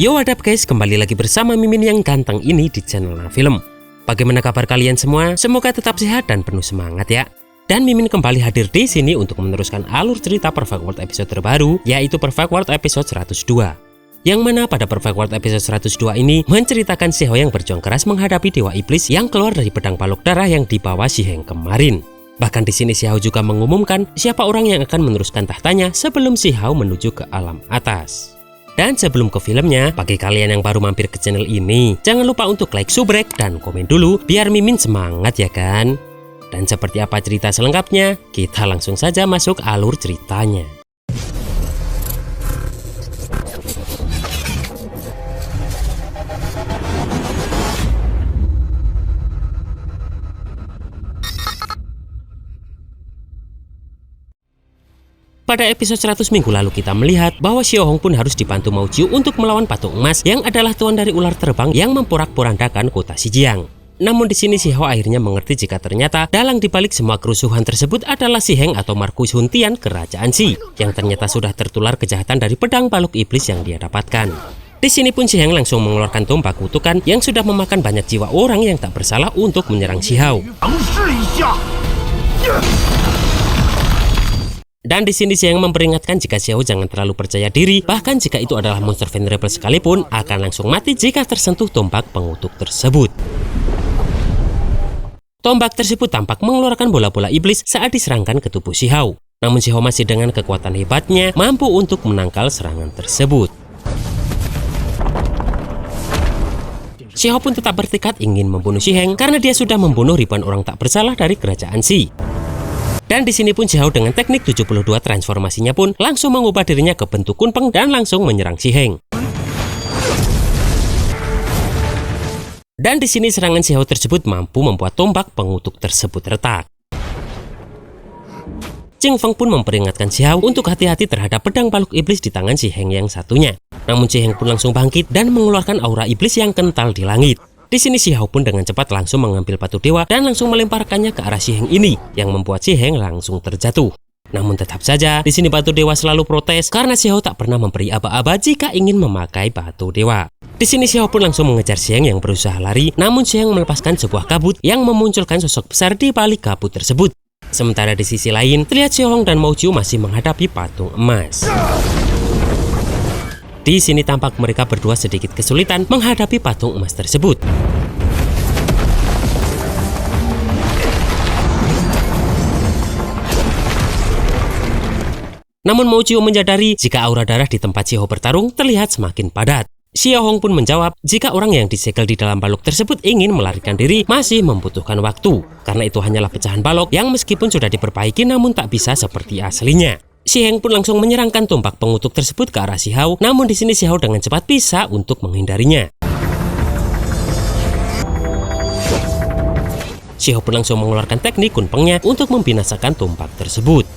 Yo, what up guys, kembali lagi bersama Mimin yang ganteng ini di channel Film. Bagaimana kabar kalian semua? Semoga tetap sehat dan penuh semangat ya. Dan Mimin kembali hadir di sini untuk meneruskan alur cerita Perfect World episode terbaru, yaitu Perfect World episode 102. Yang mana pada Perfect World episode 102 ini menceritakan Xiao yang berjuang keras menghadapi Dewa Iblis yang keluar dari pedang balok darah yang dibawa Shi Heng kemarin. Bahkan di sini Xiao juga mengumumkan siapa orang yang akan meneruskan tahtanya sebelum Xiao menuju ke alam atas. Dan sebelum ke filmnya, bagi kalian yang baru mampir ke channel ini, jangan lupa untuk like, subrek, dan komen dulu biar Mimin semangat ya kan. Dan seperti apa cerita selengkapnya, kita langsung saja masuk alur ceritanya. Pada episode 100 minggu lalu kita melihat bahwa Xiao Hong pun harus dibantu Mao Jiu untuk melawan patung emas yang adalah tuan dari ular terbang yang memporak-porandakan kota Xijiang. Namun di sini Xiao akhirnya mengerti jika ternyata dalang dibalik semua kerusuhan tersebut adalah Shi Heng atau Markus Huntian Kerajaan Xi yang ternyata sudah tertular kejahatan dari pedang balok iblis yang dia dapatkan. Di sini pun Shi Heng langsung mengeluarkan tombak kutukan yang sudah memakan banyak jiwa orang yang tak bersalah untuk menyerang Xiao. Dan di sini Shi Heng memperingatkan jika Xiao jangan terlalu percaya diri, bahkan jika itu adalah monster venerable sekalipun akan langsung mati jika tersentuh tombak pengutuk tersebut. Tombak tersebut tampak mengeluarkan bola-bola iblis saat diserangkan ke tubuh Xiao. Namun Xiao masih dengan kekuatan hebatnya mampu untuk menangkal serangan tersebut. Xiao pun tetap bertekad ingin membunuh Shi Heng karena dia sudah membunuh ribuan orang tak bersalah dari kerajaan Xi. Dan di sini pun Xiao dengan teknik 72 transformasinya pun langsung mengubah dirinya ke bentuk kunpeng dan langsung menyerang Shi Heng. Dan di sini serangan Xiao tersebut mampu membuat tombak pengutuk tersebut retak. Ching Feng pun memperingatkan Xiao untuk hati-hati terhadap pedang balok iblis di tangan Shi Heng yang satunya. Namun Shi Heng pun langsung bangkit dan mengeluarkan aura iblis yang kental di langit. Di sini Xiao pun dengan cepat langsung mengambil batu dewa dan langsung melemparkannya ke arah Shi Heng ini, yang membuat Shi Heng langsung terjatuh. Namun tetap saja di sini batu dewa selalu protes karena Xiao tak pernah memberi aba-aba jika ingin memakai batu dewa. Di sini Xiao pun langsung mengejar Shi Heng yang berusaha lari, namun Shi Heng melepaskan sebuah kabut yang memunculkan sosok besar di balik kabut tersebut. Sementara di sisi lain terlihat Xiao Hong dan Mao Jiu masih menghadapi patung emas. Di sini tampak mereka berdua sedikit kesulitan menghadapi patung emas tersebut. Namun Mao Jiu menyadari jika aura darah di tempat Xiao bertarung terlihat semakin padat. Xiao Hong pun menjawab jika orang yang disegel di dalam balok tersebut ingin melarikan diri masih membutuhkan waktu, karena itu hanyalah pecahan balok yang meskipun sudah diperbaiki namun tak bisa seperti aslinya. Shi Heng pun langsung menyerangkan tombak pengutuk tersebut ke arah Xiao, namun di sini Xiao dengan cepat bisa untuk menghindarinya. Xiao pun langsung mengeluarkan teknik kunpengnya untuk membinasakan tombak tersebut.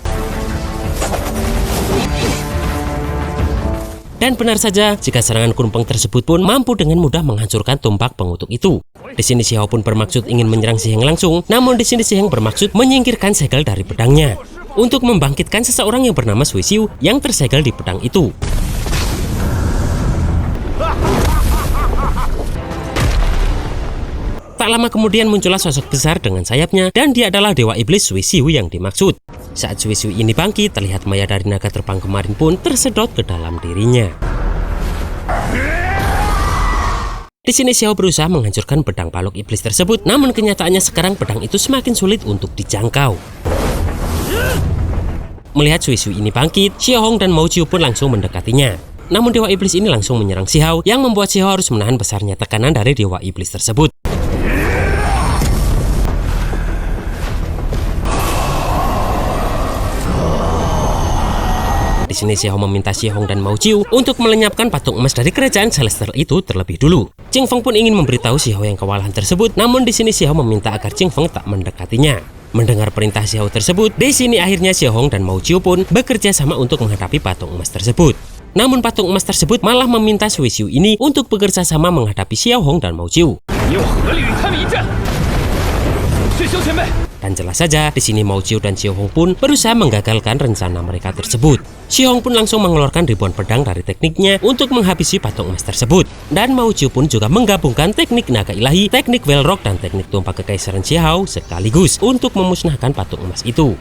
Dan benar saja jika serangan kunpeng tersebut pun mampu dengan mudah menghancurkan tombak pengutuk itu. Di sini Xiao pun bermaksud ingin menyerang Shi Heng langsung, namun di sini Shi Heng bermaksud menyingkirkan segel dari pedangnya untuk membangkitkan seseorang yang bernama Sui Xiu yang tersegel di pedang itu. Tak lama kemudian muncullah sosok besar dengan sayapnya dan dia adalah Dewa Iblis Sui Xiu yang dimaksud. Saat Sui Xiu ini bangkit, terlihat maya dari naga terbang kemarin pun tersedot ke dalam dirinya. Di sini Xiao berusaha menghancurkan pedang balok iblis tersebut, namun kenyataannya sekarang pedang itu semakin sulit untuk dijangkau. Melihat Sui Xiu ini bangkit, Xiao Hong dan Mao Jiu pun langsung mendekatinya. Namun Dewa Iblis ini langsung menyerang Xiao yang membuat Xiao harus menahan besarnya tekanan dari Dewa Iblis tersebut. Di sini Xiao meminta Xiao Hong dan Mao Jiu untuk melenyapkan patung emas dari kerajaan Celestial itu terlebih dulu. Ching Feng pun ingin memberitahu Xiao yang kewalahan tersebut, namun di sini Xiao meminta agar Ching Feng tak mendekatinya. Mendengar perintah Xiao tersebut, di sini akhirnya Xiao Hong dan Mao Jiu pun bekerja sama untuk menghadapi patung emas tersebut. Namun patung emas tersebut malah meminta Sui Xiu ini untuk bekerja sama menghadapi Xiao Hong dan Mao Jiu. Dan jelas saja, di sini Mao Jiu dan Xiao Hong pun berusaha menggagalkan rencana mereka tersebut. Xiao Hong pun langsung mengeluarkan ribuan pedang dari tekniknya untuk menghabisi patung emas tersebut. Dan Mao Jiu pun juga menggabungkan teknik naga ilahi, teknik Velrok, dan teknik tumpah kekaisaran Xiao sekaligus untuk memusnahkan patung emas itu.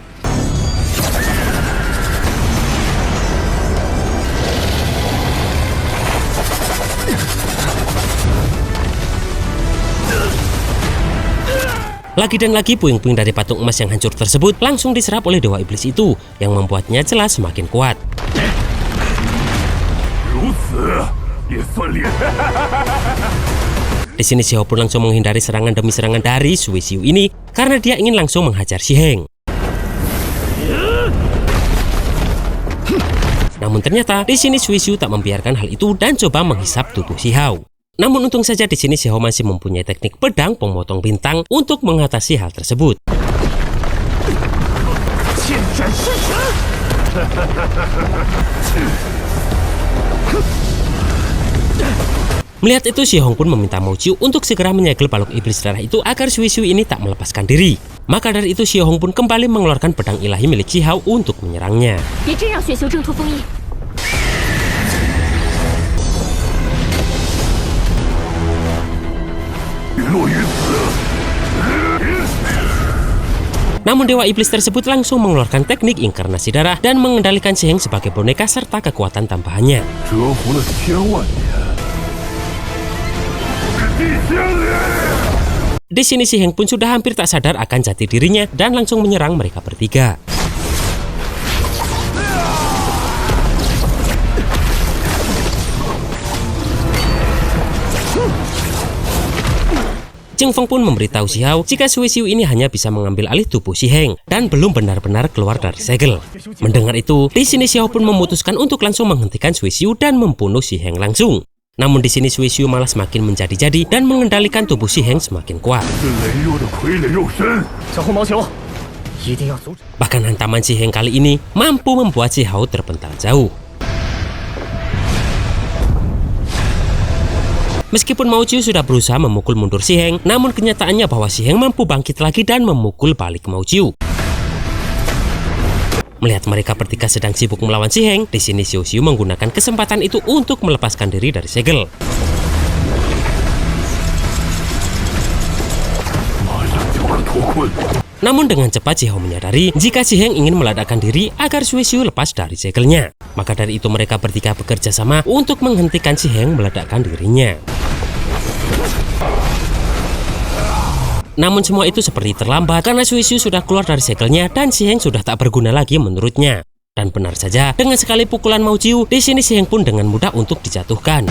Lagi dan lagi puing-puing dari patung emas yang hancur tersebut langsung diserap oleh Dewa Iblis itu, yang membuatnya jelas semakin kuat. Di sini Xiao pun langsung menghindari serangan demi serangan dari Sui Xiu ini karena dia ingin langsung menghajar Xi Heng. Namun ternyata di sini Sui Xiu tak membiarkan hal itu dan coba menghisap tubuh Xiao. Namun untung saja di sini Xiao masih mempunyai teknik pedang pemotong bintang untuk mengatasi hal tersebut. Melihat itu, Xi Hong pun meminta Mao Jiu untuk segera menyegel balok iblis darah itu agar Sui Xiu ini tak melepaskan diri. Maka dari itu Xi Hong pun kembali mengeluarkan pedang ilahi milik Xiao untuk menyerangnya. Namun Dewa Iblis tersebut langsung mengeluarkan teknik inkarnasi darah dan mengendalikan Xi Heng sebagai boneka serta kekuatan tambahannya. Di sini Xi Heng pun sudah hampir tak sadar akan jati dirinya dan langsung menyerang mereka bertiga. Jing Feng pun memberitahu Xiao jika Sui Xiu ini hanya bisa mengambil alih tubuh Xi Heng dan belum benar-benar keluar dari segel. Mendengar itu, di sini Xiao pun memutuskan untuk langsung menghentikan Sui Xiu dan membunuh Xi Heng langsung. Namun di sini Sui Xiu malah semakin menjadi-jadi dan mengendalikan tubuh Xi Heng semakin kuat. Bahkan hantaman Xi Heng kali ini mampu membuat Xiao terpental jauh. Meskipun Mao Jiu sudah berusaha memukul mundur Xi Heng, namun kenyataannya bahwa Xi Heng mampu bangkit lagi dan memukul balik Mao Jiu. Melihat mereka bertiga sedang sibuk melawan Xi Heng, di sini Xiao Xiu menggunakan kesempatan itu untuk melepaskan diri dari segel. Namun dengan cepat Xiao menyadari jika Xi Heng ingin meledakkan diri agar Sui Xiu lepas dari segelnya. Maka dari itu mereka bertiga bekerja sama untuk menghentikan Xi Heng meledakkan dirinya. Namun semua itu seperti terlambat karena Sui Xiu sudah keluar dari segelnya dan Xi Heng sudah tak berguna lagi menurutnya. Dan benar saja, dengan sekali pukulan Mao Jiu, di sini Xi Heng pun dengan mudah untuk dijatuhkan.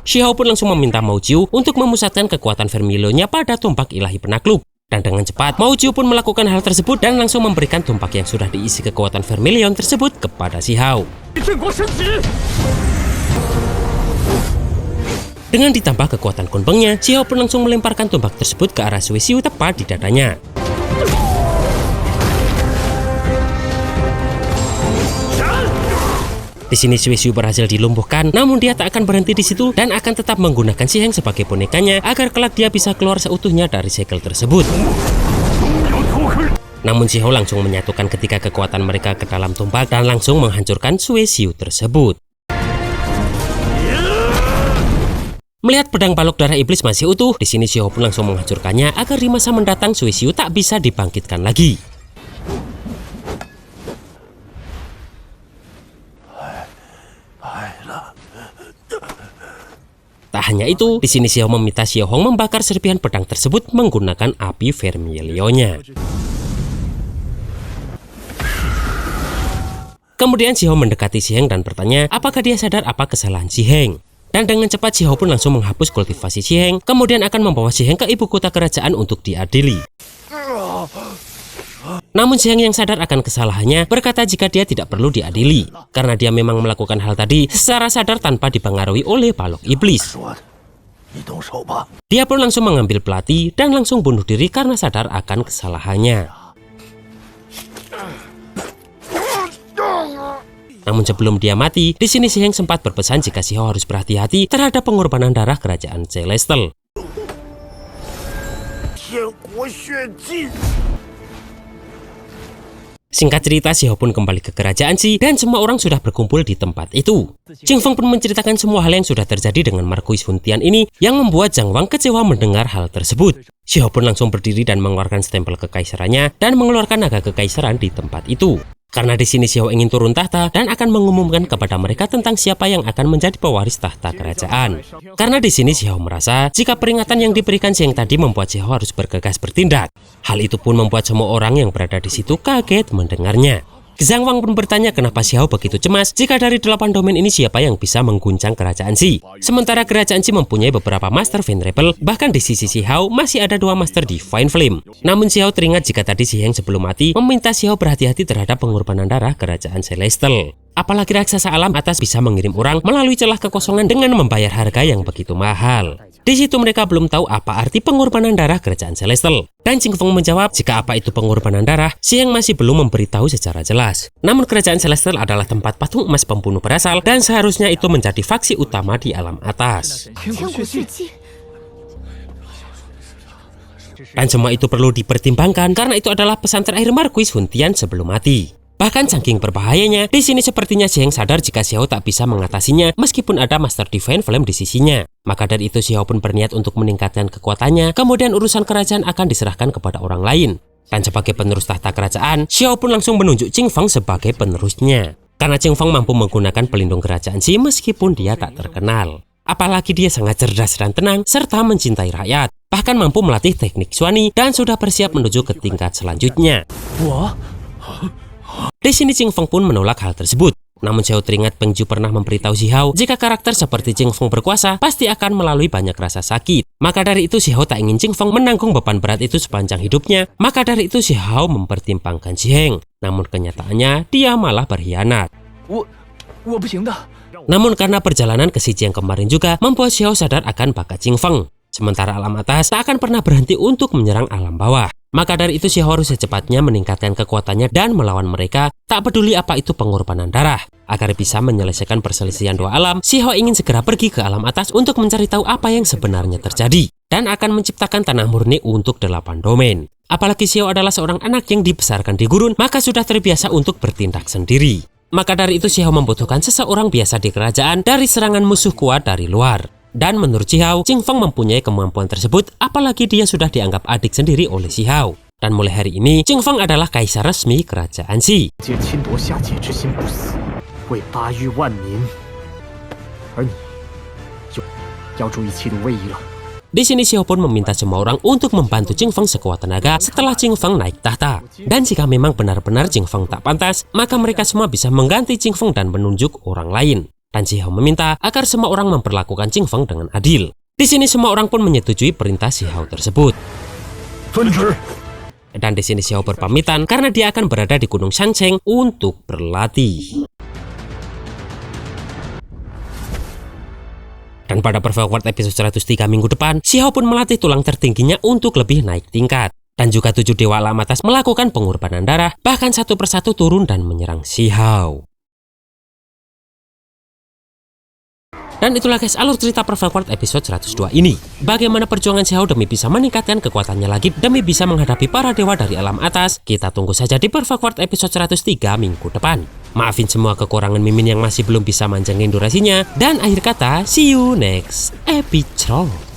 Xiao pun langsung meminta Mao Jiu untuk memusatkan kekuatan Vermilionnya pada tumpak ilahi penakluk. Dan dengan cepat, Mao Jiu pun melakukan hal tersebut dan langsung memberikan tumpak yang sudah diisi kekuatan Vermilion tersebut kepada Xiao. Dengan ditambah kekuatan kunpengnya, Xiao pun langsung melemparkan tumpak tersebut ke arah Sui Xiu tepat di dadanya. Di sini Sui Xiu berhasil dilumpuhkan, namun dia tak akan berhenti di situ dan akan tetap menggunakan Xi Heng sebagai bonekanya agar kelak dia bisa keluar seutuhnya dari segel tersebut. Namun Xiao langsung menyatukan ketiga kekuatan mereka ke dalam tumpak dan langsung menghancurkan Sui Xiu tersebut. Melihat pedang balok darah iblis masih utuh, di sini Xiao pun langsung menghancurkannya agar di masa mendatang Sui Xiu tak bisa dibangkitkan lagi. Tak hanya itu, di sini Xiao meminta Xiao Hong membakar serpihan pedang tersebut menggunakan api Vermilionnya. Kemudian Xiao mendekati Xi Heng dan bertanya apakah dia sadar apa kesalahan Xi Heng. Dan dengan cepat Xiao pun langsung menghapus kultivasi Xi Heng, kemudian akan membawa Xi Heng ke ibu kota kerajaan untuk diadili. Namun Xi Heng yang sadar akan kesalahannya berkata jika dia tidak perlu diadili, karena dia memang melakukan hal tadi secara sadar tanpa dipengaruhi oleh balok iblis. Dia pun langsung mengambil pelati dan langsung bunuh diri karena sadar akan kesalahannya. Namun sebelum dia mati, di sini Xi Heng sempat berpesan jika Xiao harus berhati-hati terhadap pengorbanan darah kerajaan Celestial. Singkat cerita, Xiao pun kembali ke kerajaan Qi dan semua orang sudah berkumpul di tempat itu. Jing Feng pun menceritakan semua hal yang sudah terjadi dengan Marquis Hun Tian ini yang membuat Zhang Wang kecewa mendengar hal tersebut. Xiao pun langsung berdiri dan mengeluarkan stempel kekaisarannya dan mengeluarkan naga kekaisaran di tempat itu. Karena di sini Xiao ingin turun tahta dan akan mengumumkan kepada mereka tentang siapa yang akan menjadi pewaris tahta kerajaan. Karena di sini Xiao merasa jika peringatan yang diberikan siang tadi membuat Xiao harus bergegas bertindak. Hal itu pun membuat semua orang yang berada di situ kaget mendengarnya. Zhang Wang pun bertanya kenapa Xiao begitu cemas jika dari 8 domain ini siapa yang bisa mengguncang kerajaan Qi. Sementara kerajaan Qi mempunyai beberapa Master Venerable, bahkan di sisi Xiao masih ada 2 Master Divine Flame. Namun Xiao teringat jika tadi Si Heng sebelum mati meminta Xiao berhati-hati terhadap pengorbanan darah kerajaan Celestial. Apalagi raksasa alam atas bisa mengirim orang melalui celah kekosongan dengan membayar harga yang begitu mahal. Di situ mereka belum tahu apa arti pengorbanan darah kerajaan Celestial. Dan Jing Feng menjawab jika apa itu pengorbanan darah, Si Heng masih belum memberitahu secara jelas. Namun kerajaan Celestial adalah tempat patung emas pembunuh berasal dan seharusnya itu menjadi faksi utama di alam atas. Dan semua itu perlu dipertimbangkan karena itu adalah pesan terakhir Marquis Hun Tian sebelum mati. Bahkan saking berbahayanya, di sini sepertinya Si Heng sadar jika Xiao tak bisa mengatasinya meskipun ada Master Divine Flame di sisinya. Maka dari itu Xiao pun berniat untuk meningkatkan kekuatannya, kemudian urusan kerajaan akan diserahkan kepada orang lain. Dan sebagai penerus tahta kerajaan, Xiao pun langsung menunjuk Jing Feng sebagai penerusnya. Karena Jing Feng mampu menggunakan pelindung kerajaan Qi meskipun dia tak terkenal. Apalagi dia sangat cerdas dan tenang serta mencintai rakyat. Bahkan mampu melatih teknik Xuani dan sudah bersiap menuju ke tingkat selanjutnya. Di sini Jing Feng pun menolak hal tersebut. Namun Xiao teringat Peng Zhu pernah memberitahu Xiao jika karakter seperti Jing Feng berkuasa pasti akan melalui banyak rasa sakit. Maka dari itu Xiao tak ingin Jing Feng menanggung beban berat itu sepanjang hidupnya. Maka dari itu Xiao mempertimbangkan Si Heng. Namun kenyataannya dia malah berkhianat. Namun karena perjalanan ke Xi Jiang kemarin juga membuat Xiao sadar akan bakat Jing Feng. Sementara alam atas tak akan pernah berhenti untuk menyerang alam bawah. Maka dari itu Xiao harus secepatnya meningkatkan kekuatannya dan melawan mereka, tak peduli apa itu pengorbanan darah. Agar bisa menyelesaikan perselisihan 2 alam, Xiao ingin segera pergi ke alam atas untuk mencari tahu apa yang sebenarnya terjadi. Dan akan menciptakan tanah murni untuk 8 domain. Apalagi Xiao adalah seorang anak yang dibesarkan di gurun, maka sudah terbiasa untuk bertindak sendiri. Maka dari itu Xiao membutuhkan seseorang biasa di kerajaan dari serangan musuh kuat dari luar. Dan menurut Xiao, Jing Feng mempunyai kemampuan tersebut, apalagi dia sudah dianggap adik sendiri oleh Xiao. Dan mulai hari ini, Jing Feng adalah kaisar resmi kerajaan Qi. Di sini Xiao pun meminta semua orang untuk membantu Jing Feng sekuat tenaga setelah Jing Feng naik tahta. Dan jika memang benar-benar Jing Feng tak pantas, maka mereka semua bisa mengganti Jing Feng dan menunjuk orang lain. Dan Xiao meminta agar semua orang memperlakukan Jing Feng dengan adil. Di sini semua orang pun menyetujui perintah Xiao tersebut. Dan di sini Xiao berpamitan karena dia akan berada di Gunung Shangcheng untuk berlatih. Dan pada Perfect World episode 103 minggu depan, Xiao pun melatih tulang tertingginya untuk lebih naik tingkat. Dan juga 7 dewa alam atas melakukan pengorbanan darah, bahkan satu persatu turun dan menyerang Xiao. Dan itulah guys alur cerita Perfect World episode 102 ini. Bagaimana perjuangan Xiao demi bisa meningkatkan kekuatannya lagi demi bisa menghadapi para dewa dari alam atas. Kita tunggu saja di Perfect World episode 103 minggu depan. Maafin semua kekurangan Mimin yang masih belum bisa manjangin durasinya. Dan akhir kata, see you next episode.